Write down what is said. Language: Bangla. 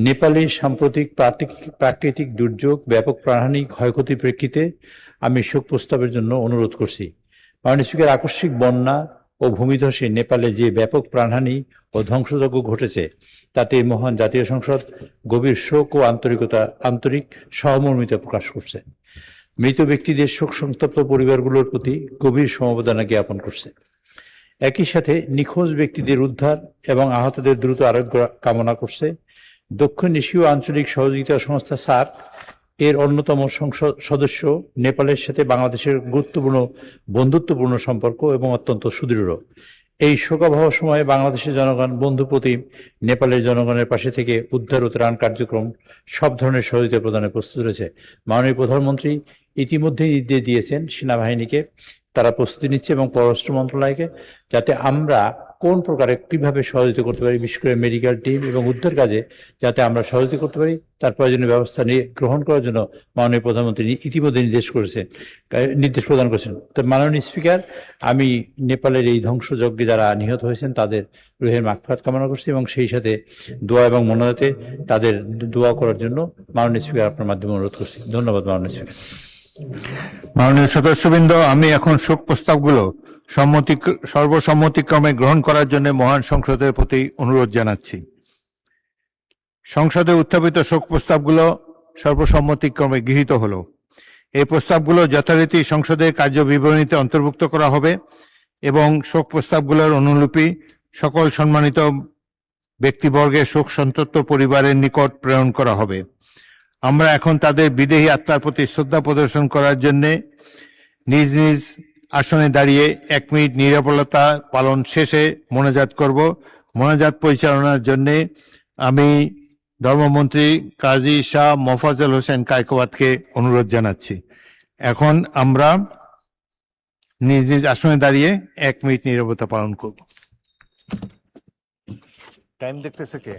নেপালে সাম্প্রতিক প্রাকৃতিক দুর্যোগ, ব্যাপক প্রাণহানি, ক্ষয়ক্ষতির প্রেক্ষিতে আমি শোক প্রস্তাবের জন্য অনুরোধ করছি। মাননীয় স্পিকার, আকস্মিক বন্যা ও ভূমিধসে নেপালে যে ব্যাপক প্রাণহানি ও ধ্বংসযজ্ঞ ঘটেছে তাতে মহান জাতীয় সংসদ গভীর শোক ও আন্তরিক সহমর্মিতা প্রকাশ করছে। মৃত ব্যক্তিদের শোক সন্তপ্ত পরিবারগুলোর প্রতি গভীর সমবেদনা জ্ঞাপন করছে। একই সাথে নিখোঁজ ব্যক্তিদের উদ্ধার এবং আহতদের দ্রুত আরোগ্য কামনা করছে। দক্ষিণ এশীয় আঞ্চলিক সহযোগিতা সংস্থা সার্ক এর অন্যতম সদস্য নেপালের সাথে বাংলাদেশের বন্ধুত্বপূর্ণ সম্পর্ক এবং অত্যন্ত সুদৃঢ়। এই শোকাবহ সময়ে বাংলাদেশের জনগণ বন্ধুপ্রতিম নেপালের জনগণের পাশে থেকে উদ্ধার ও ত্রাণ কার্যক্রম সব ধরনের সহযোগিতা প্রদানে প্রস্তুত রয়েছে। মাননীয় প্রধানমন্ত্রী ইতিমধ্যেই নির্দেশ দিয়েছেন সেনাবাহিনীকে, তারা প্রস্তুতি নিচ্ছে এবং পররাষ্ট্র মন্ত্রণালয়কে, যাতে আমরা কোন প্রকারে কিভাবে সহযোগিতা করতে পারি, বিশেষ করে মেডিকেল টিম এবং উদ্ধার কাজে যাতে আমরা সহযোগিতা করতে পারি তার প্রয়োজনীয় ব্যবস্থা গ্রহণ করার জন্য মাননীয় প্রধানমন্ত্রী ইতিমধ্যে নির্দেশ প্রদান করেছেন। তো মাননীয় স্পিকার, আমি নেপালের এই ধ্বংসযজ্ঞে যারা নিহত হয়েছেন তাদের রুহের মাগফিরাত কামনা করছি এবং সেই সাথে দোয়া এবং মনোনয়তে তাদের দোয়া করার জন্য মাননীয় স্পিকার আপনার মাধ্যমে অনুরোধ করছি। ধন্যবাদ মাননীয় স্পিকার। মাননীয় সদস্যবৃন্দ, আমি এখন শোক প্রস্তাবগুলো সর্বসম্মতিক্রমে গ্রহণ করার জন্য মহান সংসদের প্রতি অনুরোধ জানাচ্ছি। সংসদে উত্থাপিত শোক প্রস্তাবগুলো সর্বসম্মতিক্রমে গৃহীত হলো। এই প্রস্তাবগুলো যথারীতি সংসদের কার্যবিবরণীতে অন্তর্ভুক্ত করা হবে এবং শোক প্রস্তাবগুলোর অনুলিপি সকল সম্মানিত ব্যক্তিবর্গের শোক সন্তপ্ত পরিবারের নিকট প্রেরণ করা হবে। আমরা এখন তাদের বিদেহী আত্মার প্রতি শ্রদ্ধা প্রদর্শন করার জন্য নিজ নিজ আসনে দাঁড়িয়ে 1 মিনিট নীরবতা পালন শেষে মোনাজাত করব। মোনাজাত পরিচালনার জন্য আমি ধর্মমন্ত্রী কাজী শাহ মোফাজ্জল হোসেন কায়কোবাদকে অনুরোধ জানাচ্ছি। এখন আমরা নিজ নিজ আসনে দাঁড়িয়ে 1 মিনিট নীরবতা পালন করব। টাইম দেখতেছে কে?